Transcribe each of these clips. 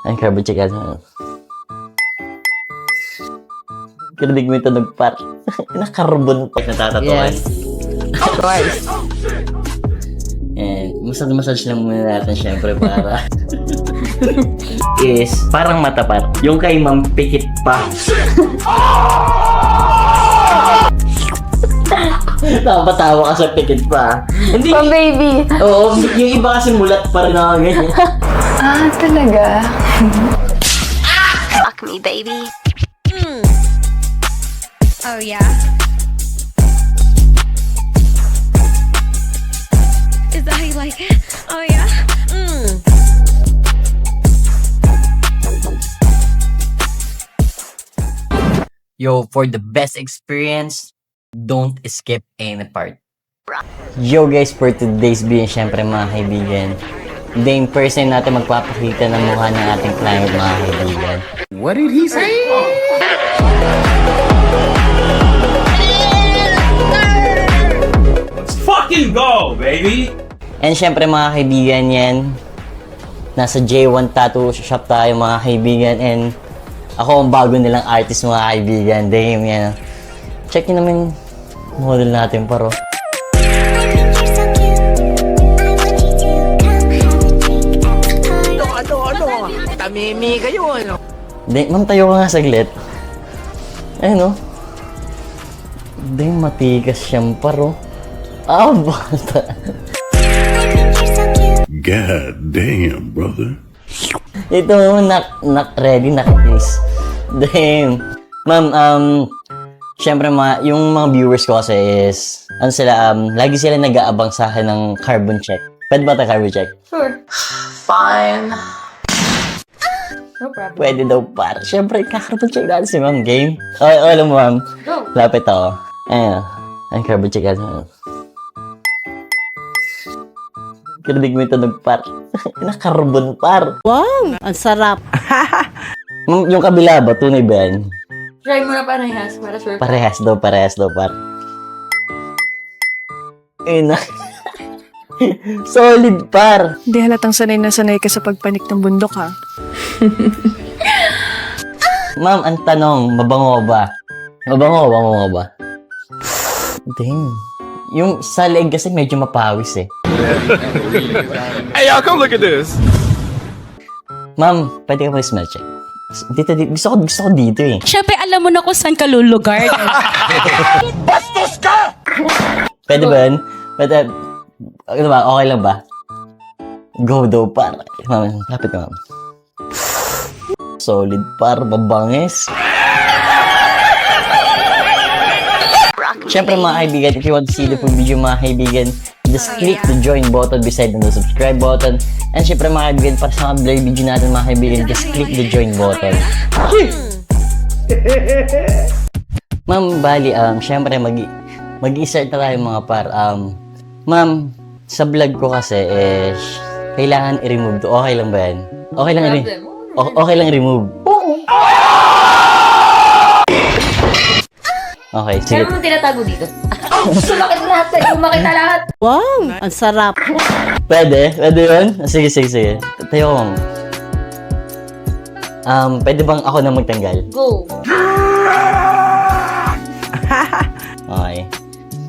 Ang carbon check ano. Kinadig mo yung tunog par. Nakarbon pa. Natatatuan. Yes. Twice. And massage lang muna natin syempre para is parang matapar. Yung kay Ma'am Pikit pa. Napatawa ka sa Pikit pa. Hindi. Oh, baby. Oo, yung iba kasi mulat pa rin ako ganyan. Ah, talaga? Fuck me, baby. Oh, yeah? Is that how you like it? Oh, yeah? Yo, for the best experience, don't skip any part. Yo guys, for today's video, syempre mga kaibigan, the person natin magpapakita ng mukha ng ating client mga kaibigan. What did he say? Let's fucking go, baby! And syempre mga kaibigan yan, nasa J1 Tattoo Shop tayo mga kaibigan, and ako ang bago nilang artist mga kaibigan. Damn yan. Check nyo naman yung model natin paro. Ano? Tamimi kayo, ano? Ma'am, tayo ka nga saglit. Ayun o. Damn, matigas siyang paro. Ah, bata. God damn, brother. Ito, ready, nakakiss. Damn. Ma'am, syempre yung mga viewers ko kasi is, ano sila, lagi sila nag-aabang sa akin ng carbon check. Pwede ba ito carbon check? Sure. Fine. No problem. Pwede daw par. Syempre, carbon check natin si ma'am. Game? Okay, alam mo ma'am. Go. Lapit ako. Ayun. Ang carbon check natin. Kinadig mo yung tunog par. Nakarbon par. Wow, ang sarap. Ma'am, yung kabila ba? Tunay ba yan? Try mo na parehas para sure. Parehas daw par. Ayun na. Solid par. Hindi halatang sanay na sanay ka sa pagpanik ng bundok, ha? Ma'am, ang tanong, mabango ba? Mabango ba? Damn. Yung sa leg kasi medyo mapawis eh. Hey, y'all, come look at this! Ma'am, pwede ka mag-smell check? Dito. Gusto ko dito eh. Siyempre, alam mo na kung saan ka lulugar. Pwede ba yun? Pwede, ano ba? Okay lang ba? Go daw par. Ma'am, lapit ka ma'am. Solid par, mabangis. Siyempre mga kaibigan, if you want to see the full video mga kaibigan, just click the join button beside the subscribe button. And siyempre mga kaibigan, para sa mga blur video natin mga kaibigan, just click the join button. Ma'am, bali, siyempre mag-i-start na tayo mga par. Ma'am, sa vlog ko kasi is, kailangan i-remove to. Okay lang ba yan? Okay lang okay lang i-remove. Okay, sige. Kaya mo tinatago dito. Sumakit lahat eh. Kumakita lahat. Wow, ang sarap. Pwede yun? Sige. Tayo ko, ma'am. Pwede bang ako na magtanggal? Go. Okay.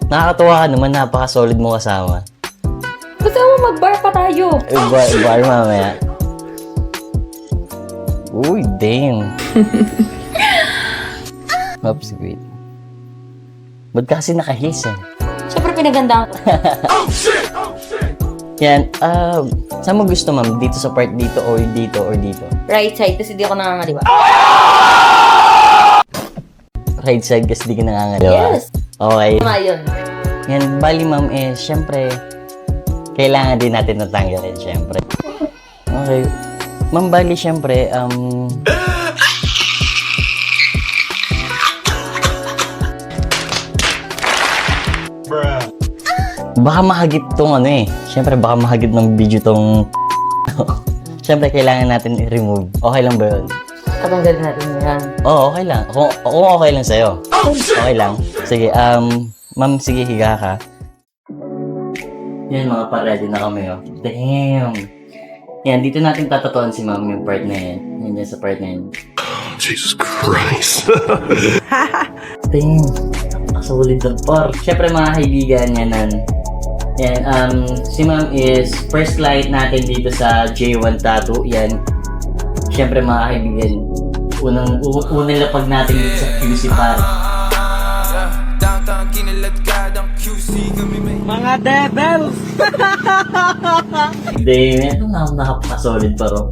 Nakakatuwa ka naman, napaka-solid mo kasama. Gusto mo mag-bar pa tayo. Bar mamaya. Uy, damn. Oops, great. Ba't kasi nakahis eh? Siyempre pinagandaan ko. Yan, saan mo gusto ma'am? Dito sa part dito or dito or dito? Right side, kasi di ako nangangaliwa. Right side kasi di ka nangangaliwa. Yes. Okay. Tama yun. Yan, bali ma'am syempre, kailangan din natin natanggalin syempre. Okay. Ma'am, bali syempre, baka mahagip tong ano eh. Siyempre, baka mahagip ng video tong... Siyempre, kailangan natin i-remove. Okay lang ba yun? Patanggalin natin yan. Oo, okay lang. Kung okay lang sa'yo. Okay lang. Sige, ma'am, sige, higa ka. Yan, mga pa-ready na kami, oh. Damn! Yan, dito natin tatotoan si ma'am yung part na yan. Yan dyan sa part na yan. Jesus Christ. Damn, nakasulit na par. Siyempre mga kaibigan, yan, si ma'am is first client natin dito sa J1 Tattoo. Yan, siyempre mga kaibigan, unang lapag natin dito sa QC par. Mga devils! Damn, ito napaka-solid paro.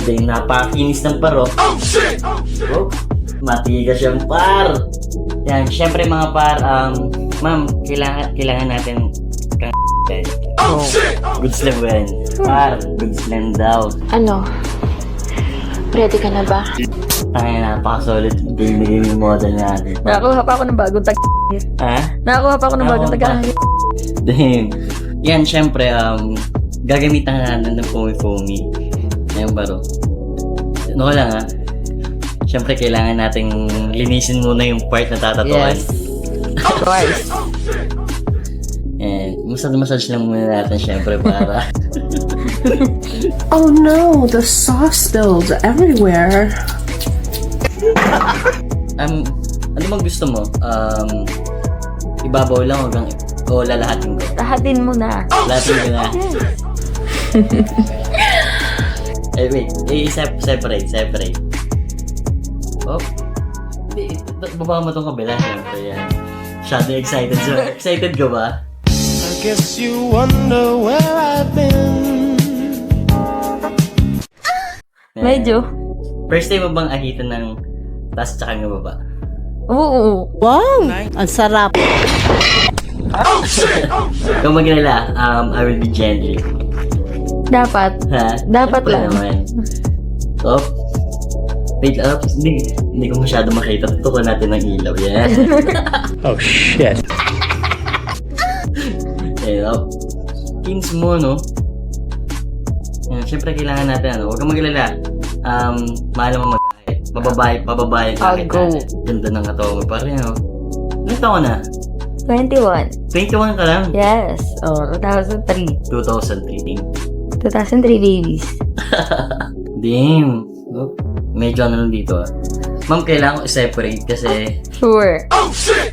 Damn, napakakinis ng paro. Oh shit! Oh, matigas siyang par. Yan, syempre mga par, ma'am, kailangan natin kang oh, goods lang ba yan? Par, goods lang daw. Ano? Ready ka na ba? Tangin, napaka-solid game model natin. Nakakuha pa ako ng bagong tag. Ha? Nakakuha pa ako ng bagong tag. Damn. Yan, syempre, gagamitan na natin ng foamy. Ngayon baro. Ano ko lang ha? Syempre, kailangan nating linisin muna yung part na tatatuan. Yes. Of course. And, massage lang muna natin syempre para... Oh no, the soft spills everywhere. ano bang gusto mo? Ibabaw lang o lalahatin ko? Lahatin mo na. Lahatin ko na. Wait. Separate. Oh. Baba mo itong kabila. Siyempre yan. Masyado excited. So, excited ka ba? I guess you wonder where I've been. Medyo. First time mo bang ahitan ng taas tsaka ng baba? Oo. Wow! Ang sarap. Kung maglala, I will be gently. Dapat. Ha? Dapat Siyempre lang. Naman. Oh. Wait, hindi ko masyado makita. Tutukan natin ng ilaw. Yan. Oh shit. Ayun. Kings mo, no? Yan, syempre kailangan natin, huwag kang maglala. Mahal mo mag-ahit. Pababae I'll go. Ganda ng katawan mo. Parang yan, Ilan taon ka na? 21. 21 ka lang? Yes. Oh, 2003. 2003. 2003 babies. Damn. Oh, medyo ano lang dito, Ma'am, kailangan ko i-separate kasi Sure.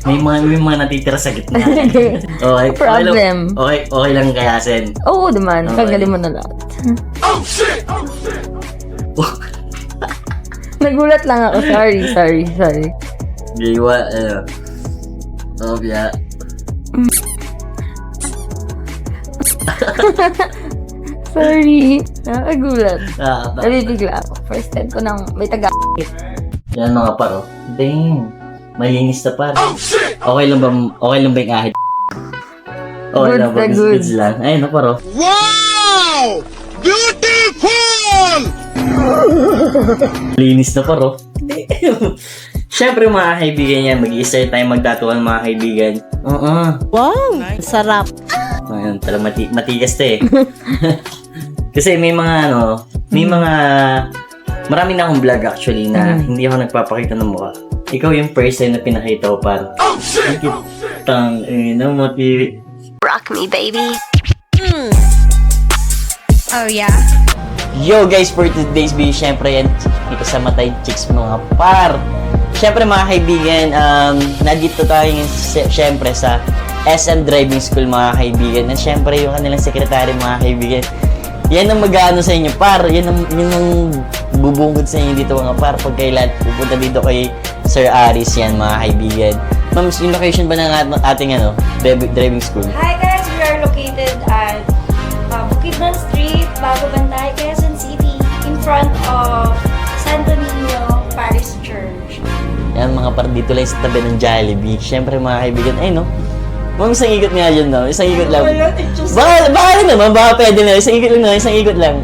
may mga natitira sa gitna. Okay, Problem. Okay lang kayasin. Oo naman. Okay. Tanggalin mo na lahat. Nagulat lang ako. Sorry. Giwa, yeah. Sorry. Nakakagulat. Nakakatawa. Nabibigla ako. First time ko nang may taga. Yan mga paro. Damn. Malinis na par. Okay lang ba yung ahit? Okay Goods lang ba? na goods. Goods lang. Ayun na paro. Wow! Beautiful! Linis na paro. Siyempre mga kaibigan yan, mag-i-start tayo magtatuan mga kaibigan. Oo. Wow! Ang sarap. Ayun, talagang matigas to Kasi may mga marami na akong vlog actually na hindi ako nagpapakita ng mukha. Ikaw yung first time na pinakita ko parang, tang, mati. Rock me, baby. Oh, yeah? Yo guys, for today's video, syempre yan, dito sa Matay Chicks mga par. Syempre mga kaibigan, nandito tayo syempre sa SM Driving School mga kaibigan. At syempre yung kanilang sekretary mga kaibigan. Yan ang mag-ano sa inyo par. Yan ang bubungkod sa inyo dito mga par. Pag kailan pupunta dito kay Sir Aris yan mga kaibigan. Ma'am, yung location ba ng ating driving school? Hi guys, we are located at Bukidnon Street, Bago Bantay, Quezon City, in front of Santo Niño Parish Church. Yan mga par, dito lang sa tabi ng Jollibee. Syempre mga kaibigan, ma'am, isang ikot nga dyan, no? Isang ikot lang. Baka naman, baka pwede na. Isang ikot lang.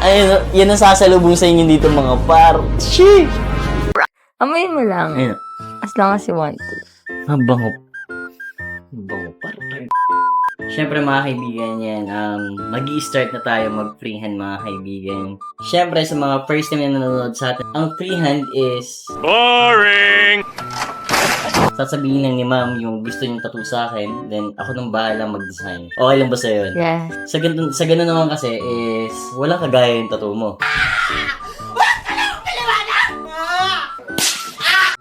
Ayun, yan ang sasalubong sa inyo dito mga par. Sheesh! Amoyin mo lang. Ayun. As long as you want to. Bango par. Siyempre mga kaibigan yan, mag-i-start na tayo mag-freehand mga kaibigan. Siyempre sa mga first time na nanonood sa atin, ang freehand is... Boring! Sasabihin lang ni ma'am yung gusto niyong tattoo sa akin, then ako nang bahala mag-design. Okay lang ba sa'yo yun? Yes. Sa ganun naman kasi is, wala kagaya yung tattoo mo.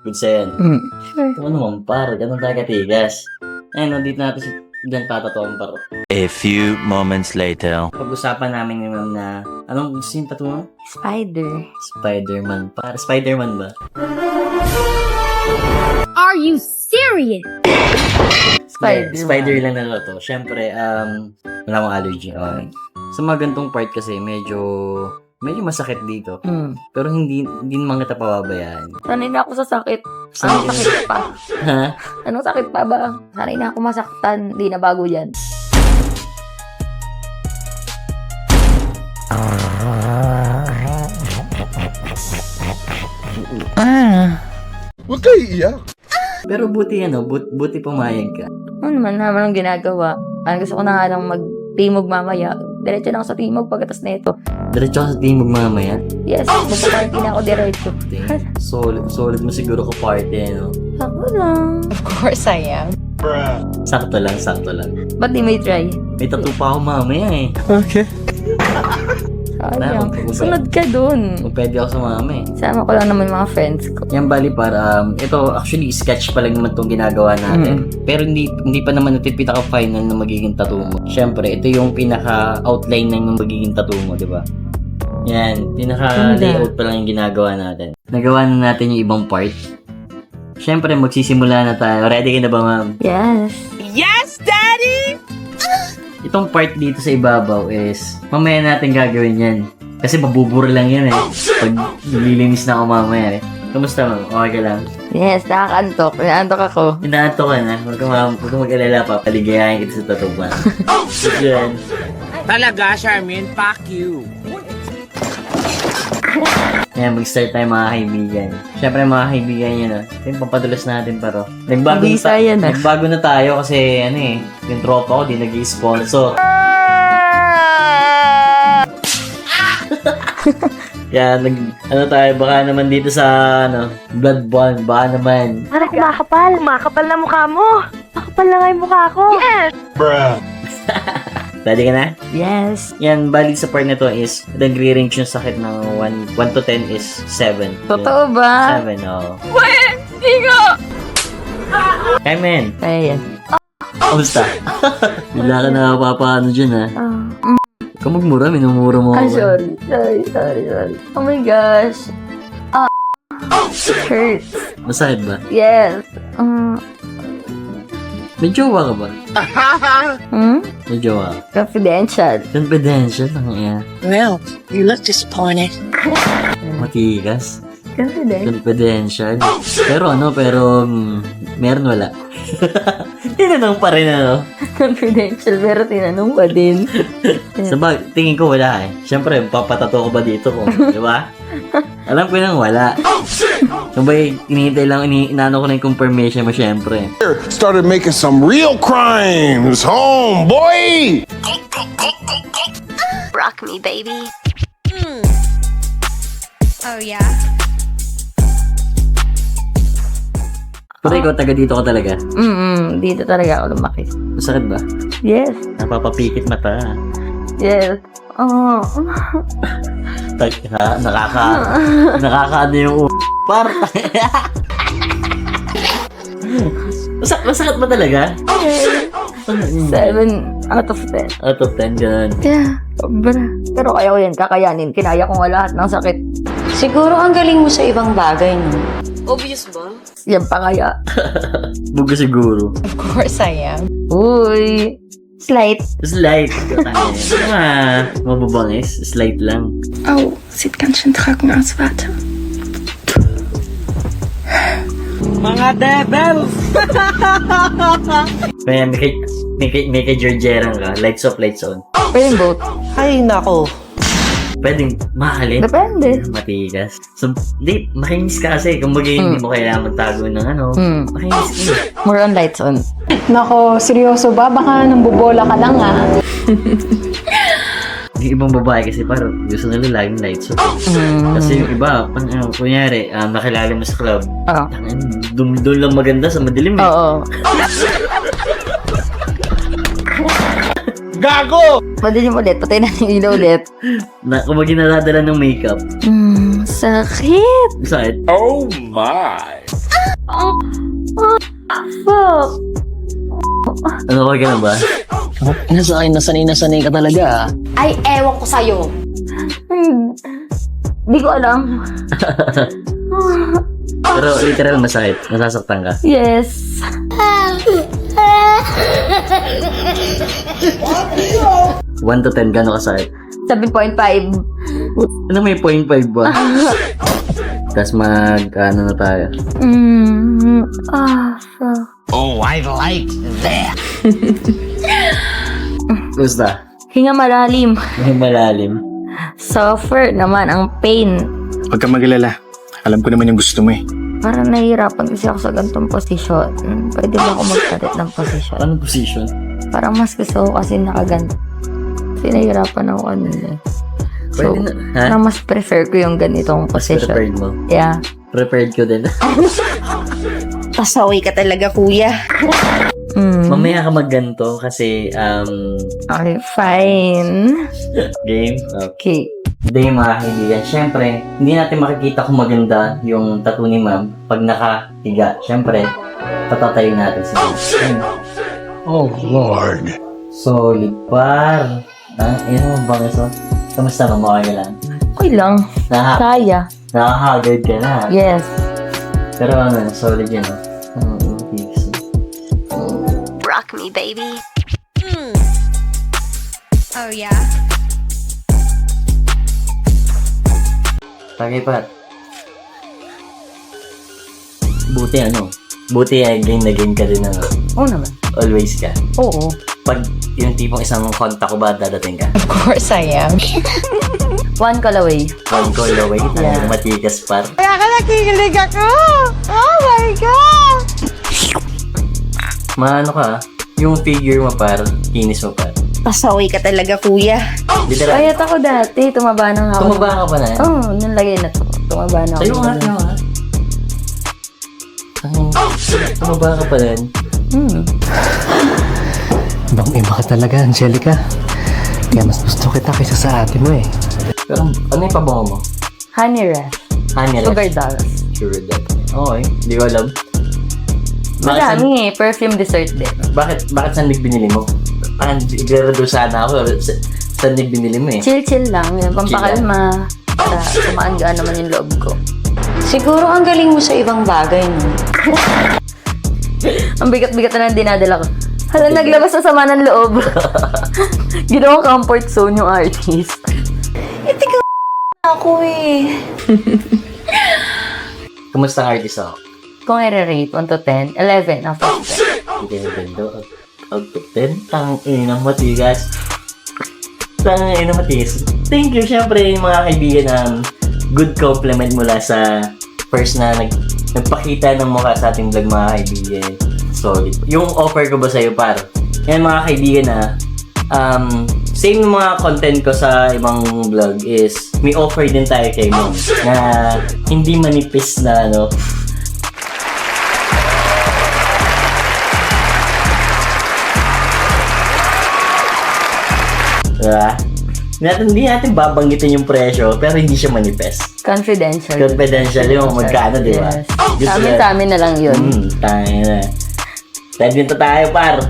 Good sa'yo yan. Ito naman par, ganun tayo katigas. Ayun, dito natin si Diyan tatatuan paro. A few moments later. Pag-usapan namin ni ma'am na, anong gusto yung tattoo mo? Spider. Spider-Man. Para Spider-Man ba? Are you serious? Spider lang na to. Siyempre, wala akong allergy. Okay. Sa mga gantong part kasi, medyo masakit dito. Pero hindi naman kita pababayaan. Sanay na ako sa sakit. Anong sakit pa? Ha? Anong sakit pa ba? Sanay na ako masaktan. Di na bago yan. Huwag kayo iiyak. Pero buti buti pumayag ka. Ano naman ang ginagawa? Gusto ko na nga lang mag-timog mamaya. Diretso na ako sa timog pagkatas na ito. Diretso ka sa timog mamaya. Yes, magpa-party na ako diretso. Solid mo siguro ko party, no? Ako lang. Of course I am. Sakto lang. Ba't di may try? May tattoo pa ako mamaya eh. Okay. Sayang. Kung Sunod ka dun. pwede ako sumama eh. Sama ko lang naman mga friends ko. Yan bali para, ito actually sketch pa lang naman itong ginagawa natin. Pero hindi pa naman ito yung pinaka-final na magiging tattoo mo. Siyempre, ito yung pinaka-outline ng magiging tattoo mo, di ba? Yan, pinaka-layout pa lang yung ginagawa natin. Nagawa na natin yung ibang part. Siyempre, magsisimula na tayo. Ready ka na ba, ma'am? Yes. Yes, Daddy! Itong part dito sa ibabaw is, mamaya natin gagawin yan. Kasi mabubura lang yan eh. Pag nililinis na ako mamaya eh. Kamusta, ma'am? Okay ka lang? Yes, nakakaantok. Inaantok ako. Inaanto ka na. Huwag kang mag-alala pa. Paligayahin kita sa tatuban. So, yan. Talaga, Charmin, fuck you. Ayan, mag-start tayo mga kaibigan. Siyempre mga kaibigan yun, ito yung pampadulas natin paro. Nagbago Mabisa yan, nagbago na tayo kasi yung tropa ko di nag-i-sponsor. Yan, tayo, baka naman dito sa, blood bond, baka naman. Para kumakapal. Kumakapal na mukha mo. Makapal na nga yung mukha ko. Yes! Ready ka na? Yes. Yan, bali sa part na to is, nagre-range yung sakit ng 1 to 10 is 7. Totoo ba? 7, oo. Wait! Higo! Kaya men, Kaya yan. kamusta? Bigla ka nakapapano dyan ha. Ikaw magmura, minumura mo ako. Sorry. Oh my gosh. It hurts. Masahid ba? Yes. May jowa ka ba? May jowa ka? Confidential. Confidential lang yan. Well, you look disappointed. Matigas. Confidential. Confidential. Pero meron wala. Tinanong pa rin Confidential, pero tinanong pa din. Tingin ko wala eh. Siyempre, papatato ko ba dito ko? Di ba? Alam ko nang wala. Sabay, inihintay lang, inaano ko na yung confirmation mo siyempre. Started making some real crimes, homeboy! Rock me, baby. Oh, yeah? Pero ikaw, taga dito ka talaga. Dito talaga ako lumaki. Masakit ba? Yes. Napapapikit mata. Yes. Nakakaano yung Masakit ba talaga? 7 out of 10. Out of 10, ganun. Yeah, sobra. Pero kaya ko yan, kakayanin. Kinaya ko nga lahat ng sakit. Siguro ang galing mo sa ibang bagay, no? Obvious ba? Yan pa kaya. Bugo siguro. Of course I am. Uy. Slight. Slight. Mababangis. Slight lang. Oh, sieht ganz schön trocken aus, warte. Mga devils! Kaya may kay Georgeran ka. Lights off, lights on. Pwede both. Ay, nako. Pwedeng mahalin. Depende. Matigas. So, hindi, makinis ka kasi. Kung hindi mo kailangan magtago ng makinis ka. More on lights on. Nako, seryoso ba? Baka nambubola ka lang, ah. Yung ibang babae kasi parang gusto nila laging lights off. Kasi yung iba, kunyari, nakilala mo sa club, Oo. doon lang maganda sa madilim eh. Oo. Gago! Madilim ulit. Patay na yung ilaw ulit. Kumbaga nadadala ng makeup. Sakit. Sakit. Oh my! Fuck. Ano ka na ba? Nasanay ka talaga. Ay, ewan ko sa'yo. Di ko alam. Pero literal masakit. Nasasaktan ka. Yes. 1 to 10, gano'n kasakit? 7.5. Ano may 0.5 ba? Tapos ano na tayo? Fuck. Oh, I like that. Gusta? Hinga malalim. May malalim. Suffer naman ang pain. Huwag kang mag-alala. Alam ko naman yung gusto mo eh. Parang nahihirapan kasi ako sa ganitong posisyon. Pwede ba ako magpalit ng posisyon? Anong position? Parang mas gusto ko kasi nakaganto. Kasi nahihirapan ako kanina. So, Pwede na. Ha? parang mas prefer ko yung ganitong Mas position. prepared mo. Yeah. Prepared ko din. Pasaway ka talaga, kuya. Mamaya ka magganto kasi, Okay, fine. game. Okay. Today mga kaibigan, syempre, hindi natin makikita kung maganda yung tattoo ni ma'am pag nakahiga. Syempre, patatayin natin siya. Oh Lord. Solid par. Yun mo ba gusto? Kamusta mo? Okay lang? Okay lang. Kaya. Nakahagad ka na. Yes. Pero solid yun. Peace. Rock me, baby. Oh, yeah? Tagay Pat. Buti game na game ka din Oo naman. always ka. Oo. Pag yung tipong isang kontak ko ba dadating ka? Of course I am. One call away. One call away, Yeah. matikas par. Kaya ka nakikilig ako! Oh my God! Maano ka, yung figure mo par, kinis mo par. Pasaway ka talaga, kuya. Literal. Payat ako dati. Tumaba na nga ako. Tumaba ka pa na. Oo, nung lagay na to. Tumaba na ako. Tayo nga. Tumaba ka pa rin. Ibang iba ka talaga, Angelica. Kaya mas gusto kita kaysa sa ate mo eh. Pero ano yung pabango mo? Honey Rush. Honey Sugar Rush. Dolls. Sugar Dolls. Okay, hindi ko alam. Madami eh. Perfume dessert din. Bakit sandig binili mo? Igrarado sana ako. Sandig binili mo eh. Chill lang. Yung pampakalma. Para kumaan-gaan naman yung loob ko. Siguro ang galing mo sa ibang bagay, no? Ang bigat-bigat na lang dinadala ko. Hala, naglabas na sama ng loob. Ginawang comfort zone yung artist. Ako eh. Kamusta ang artist ako? Kung i-rate 1 to 10, 11 out of 10. Hindi na ganda. Out of 10. Tangina matigas. Tangina matigas. Thank you, syempre, mga kaibigan. Good compliment mula sa first na nagpakita ng mukha sa ating vlog, mga kaibigan. Solid. Yung offer ko ba sa'yo, par? Yan, mga kaibigan same mga content ko sa ibang vlog is may offer din tayo kay mo na hindi manipis na diba? Hindi natin babanggitin yung presyo pero hindi siya manipis. Confidential. Confidential yung magkano, diba? Yes. Sa amin na lang yun. Tayo na. Dive dito tayo, par.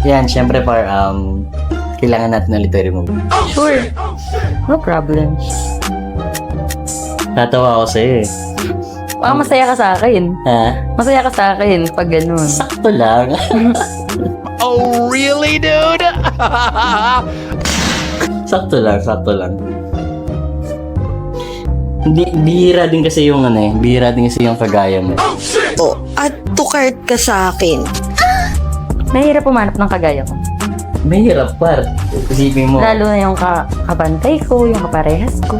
Yan, syempre, par, kailangan natin ulit i-remove. Sure. No problem. Tatawa ako sa'yo eh. Baka masaya ka sa akin. Ha? Masaya ka sa akin pag ganun. Sakto lang. Oh, really, dude? Sakto lang. Bihira din kasi yung bihira din kasi yung kagaya mo. Oh, at tukart ka sa akin. Mahirap pumanap ng kagaya ko. Mahirap, par. Isipin mo, Lalo na yung kabantay ko, yung kaparehas ko.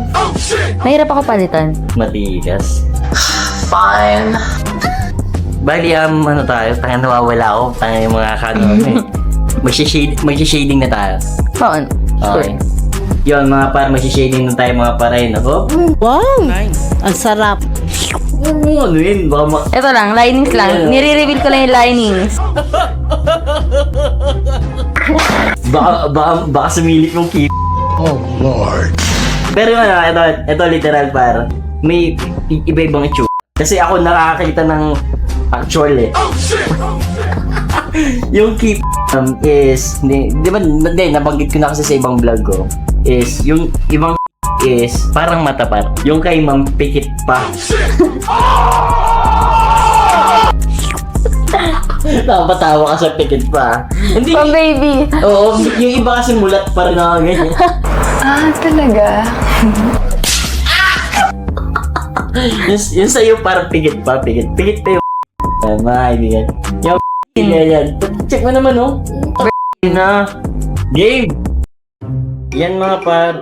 Mahirap ako palitan. matigas. Fine. Bali, tayo, nawawala ako, yung mga Magsishading na tayo. Noon. Sure. Okay. Yun mga par, mag-shading na tayo mga paray. Nako. Wow! Ang sarap. Ano yun? Baka Ito lang, linings lang. Nire-reveal ko lang yung linings. baka sumilip yung keep. Oh, Lord. Pero ano, ito literal par. May iba-ibang itsura. Kasi ako nakakakita ng actual eh. Yung keep is, di ba, nabanggit ko na kasi sa ibang vlog ko, is, yung ibang is, parang matapar. Yung kay Ma'am Pikit pa. Napatawa ka sa Pikit pa. Hindi. Pang baby. Oo, yung iba kasi mulat pa rin ako ganyan. talaga? Yung sa'yo parang Pikit pa yung mga kaibigan. Yung yan. Check mo naman, oh. Na. Game! Yan mga par,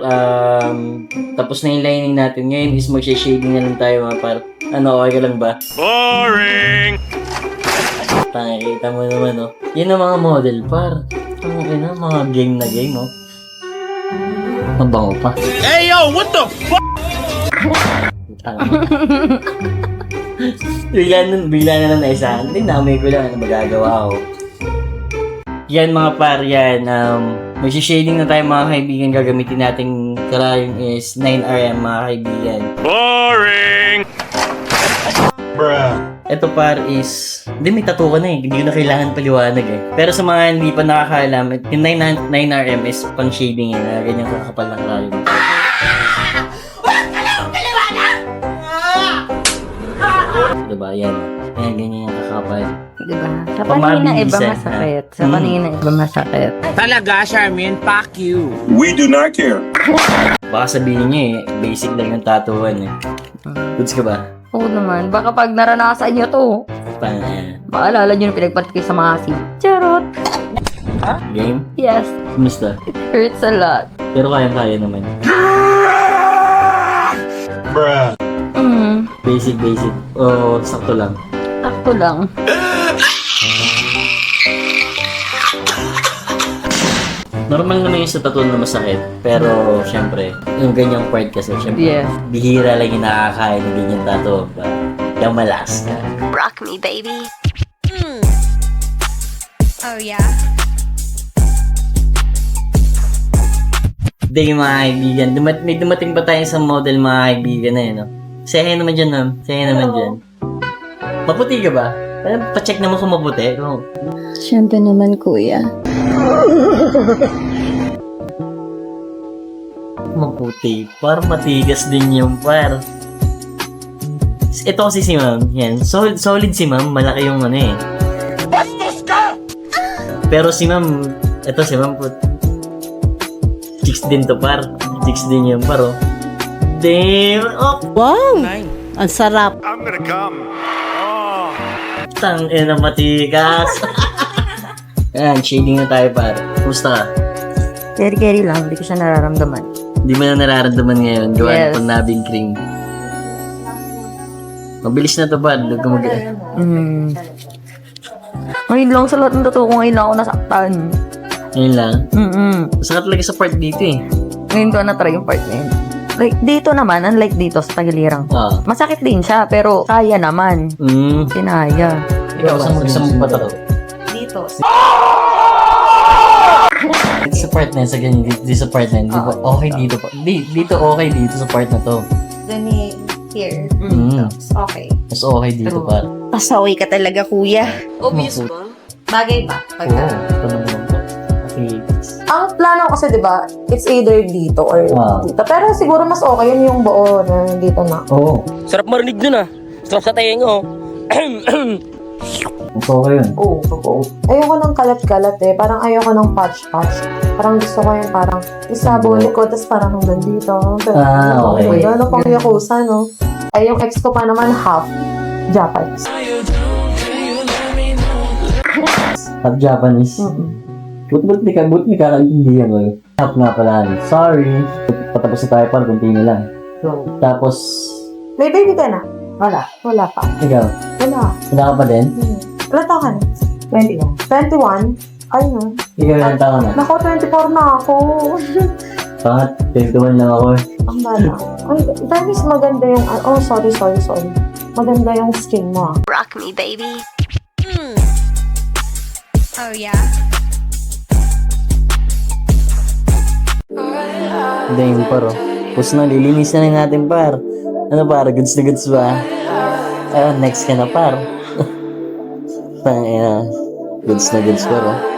tapos na yung lining natin. Ngayon is mag-shading na lang tayo mga par. Ano, okay ka lang ba? Boring! Kita mo naman, oh. Yan ang mga model par. Okay na, mga game na game, oh. Mabango pa. Hey, yo, what the fuck? Bigla na lang naisahan. Hindi, naamay ko lang ano magagawa ko. Yan mga par, yan. Mag-shading na tayo mga kaibigan. Gagamitin nating karayong is 9RM mga kaibigan. Boring! Bruh. Ito par is, hindi may tattoo ka na eh. Hindi ko na kailangan paliwanag eh. Pero sa mga hindi pa nakakaalam, yung 9RM is pang shading eh. Na ganyan kakapal na karayong. Diba? Yan. Ayan, ganyan yung kakapal. Diba? Sa panina iba Pamabilisan, masakit. Sa panina iba masakit. Talaga, Charmin, fuck you. We do not care. Baka sabihin niyo eh, basic lang yung tattooan eh. Goods ka ba? Oo naman. Baka pag naranasan nyo to, Paano yan? maalala nyo na pinagpalit kayo sa mga asin. Charot! Game? Yes, Kumusta? it hurts a lot. Pero kaya naman. Bruh. Basic. O, sakto lang. Sakto lang. Normal naman yung sa tattoo na masakit. Pero, syempre, yung ganyang part kasi, syempre, Yes. bihira lang yung nakakain ng ganyang tattoo. Yung malas ka. Rock me, baby. Oh, yeah? Hindi mga kaibigan. May dumating pa tayo sa model mga kaibigan na yun, no? Say naman dyan, ma'am. Say naman dyan. Maputi ka ba? Pa-check naman kung maputi. Oh. Siyempre naman, kuya. Maputi. Parang matigas din yung par. Ito kasi si ma'am. Yan. Solid si ma'am. Malaki yung ano eh. Bastos ka! Pero si ma'am, ito si ma'am po. Chicks din to par. Chicks din yung par oh. Damn! Oh! Wow! Ang sarap. I'm gonna come. Oh. Tang ina matigas. Ayan, shading na tayo par. Kumusta ka? Carry lang. Hindi ko siya nararamdaman. Hindi mo na nararamdaman ngayon. Gawa Yes. ng nabing cream. Mabilis na to par. Huwag ka Ngayon lang sa lahat ng totoo ko, ngayon lang ako nasaktan. Ngayon lang. Masakit Masakit talaga sa part dito eh. Ngayon ko na-try yung part na yun. Like, dito naman, unlike dito sa tagilirang ko. Ah. Masakit din siya, pero kaya naman. Kinaya. Ikaw, saan mo ba ito? Dito. Dito sa part na yun, sa ganyan, dito sa part na yun, di ba okay dito pa? Dito okay dito sa part na to. Then here. Okay. Mas okay dito pa. Pasaway ka talaga, kuya. Obvious ba? Bagay ba? Oo, ito naman po. Okay. Ang plano kasi, di ba, it's either dito or dito. Pero siguro mas okay yun yung buo na dito na. Oo. Sarap marinig nun ah. Sarap sa tayo nyo. Mas okay yun. Oo. Ayoko ng kalat-kalat eh. Parang ayoko ng patch-patch. Parang gusto ko yung parang isabon ko, tapos parang hanggang dito. Okay. Ano pang yakuza, no? Ay, yung ex ko pa naman half Japanese. Half Japanese. Buti kakaintindihan ko eh. Half nga pala. Sorry. Patapos na tayo pa, continue lang. Tapos, May baby ka na? Wala pa. ikaw, Wala. wala ka pa din? Ilan taon ka na? 21. 21? Ayun. Ikaw ilang taon na? Nako, 24 na ako. Pangat, pintuan lang ako eh. Ang bala. Ay, Dennis, maganda yung... Oh, sorry. Maganda yung skin mo. Rock me, baby. Oh, yeah? Dang, par. Tapos na, lilinis na lang natin, par. Ano, par? Goods na goods ba? Next ka na, par. Tangina. Goods na goods, par.